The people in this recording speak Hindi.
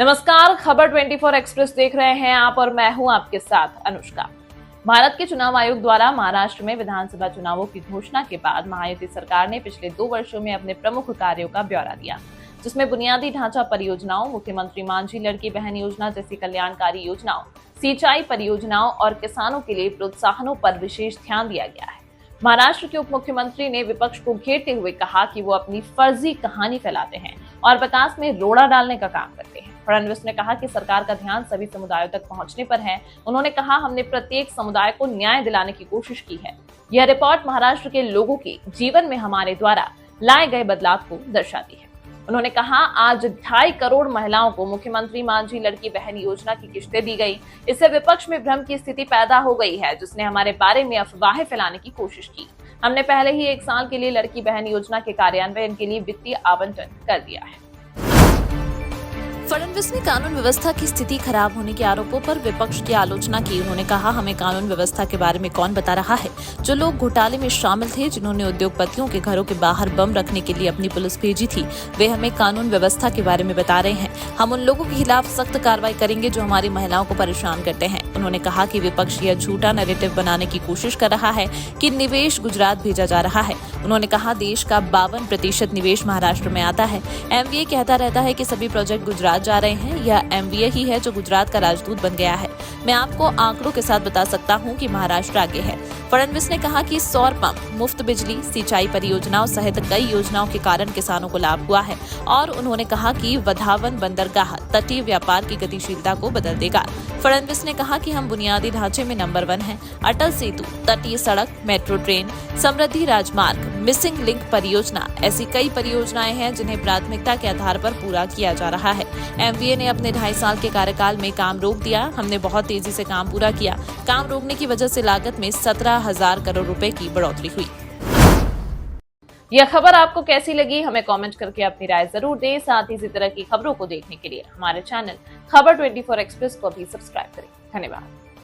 नमस्कार, खबर 24 एक्सप्रेस देख रहे हैं आप और मैं हूं आपके साथ अनुष्का। भारत के चुनाव आयोग द्वारा महाराष्ट्र में विधानसभा चुनावों की घोषणा के बाद महायुति सरकार ने पिछले 2 वर्षों में अपने प्रमुख कार्यों का ब्यौरा दिया, जिसमें बुनियादी ढांचा परियोजनाओं, मुख्यमंत्री मांझी लड़की बहन योजना जैसी कल्याणकारी योजनाओं, सिंचाई परियोजनाओं और किसानों के लिए प्रोत्साहनों पर विशेष ध्यान दिया गया है। महाराष्ट्र के उप मुख्यमंत्री ने विपक्ष को घेरते हुए कहा कि वो अपनी फर्जी कहानी फैलाते हैं और विकास में रोड़ा डालने का काम करते हैं। फडणवीस ने कहा कि सरकार का ध्यान सभी समुदायों तक पहुंचने पर है। उन्होंने कहा, हमने प्रत्येक समुदाय को न्याय दिलाने की कोशिश की है। यह रिपोर्ट महाराष्ट्र के लोगों के जीवन में हमारे द्वारा लाए गए बदलाव को दर्शाती है। उन्होंने कहा, आज 2.5 करोड़ महिलाओं को मुख्यमंत्री मांझी लड़की बहन योजना की किश्तें दी गई। इससे विपक्ष में भ्रम की स्थिति पैदा हो गई है, जिसने हमारे बारे में अफवाहें फैलाने की कोशिश की। हमने पहले ही 1 साल के लिए लड़की बहन योजना के कार्यान्वयन के लिए वित्तीय आवंटन कर दिया है। फडणवीस ने कानून व्यवस्था की स्थिति खराब होने के आरोपों पर विपक्ष की आलोचना की। उन्होंने कहा, हमें कानून व्यवस्था के बारे में कौन बता रहा है। जो लोग घोटाले में शामिल थे, जिन्होंने उद्योगपतियों के घरों के बाहर बम रखने के लिए अपनी पुलिस भेजी थी, वे हमें कानून व्यवस्था के बारे में बता रहे हैं। हम उन लोगों के खिलाफ सख्त कार्रवाई करेंगे जो हमारी महिलाओं को परेशान करते हैं। उन्होंने कहा कि विपक्ष यह झूठा नैरेटिव बनाने की कोशिश कर रहा है कि निवेश गुजरात भेजा जा रहा है। उन्होंने कहा, देश का 52% निवेश महाराष्ट्र में आता है। एमवीए कहता रहता है कि सभी प्रोजेक्ट गुजरात जा रहे हैं। यह एमवीए ही है जो गुजरात का राजदूत बन गया है। मैं आपको आंकड़ों के साथ बता सकता हूं कि महाराष्ट्र आगे है। फडणवीस ने कहा कि सौर पंप, मुफ्त बिजली, सिंचाई परियोजनाओं सहित कई योजनाओं के कारण किसानों को लाभ हुआ है और उन्होंने कहा कि वधावन बंदरगाह तटीय व्यापार की गतिशीलता को बदल देगा। फडणवीस ने कहा कि हम बुनियादी ढांचे में नंबर 1 हैं। अटल सेतु, तटीय सड़क, मेट्रो ट्रेन, समृद्धि राजमार्ग, मिसिंग लिंक परियोजना, ऐसी कई परियोजनाएं हैं जिन्हें प्राथमिकता के आधार पर पूरा किया जा रहा है। एमवीए ने अपने 2.5 साल के कार्यकाल में काम रोक दिया। हमने बहुत तेजी से काम पूरा किया। काम रोकने की वजह से लागत में 17,000 करोड़ रुपए की बढ़ोतरी हुई। यह खबर आपको कैसी लगी, हमें कमेंट करके अपनी राय जरूर दें। साथ ही इसी तरह की खबरों को देखने के लिए हमारे चैनल खबर 24 एक्सप्रेस को भी सब्सक्राइब करें। धन्यवाद।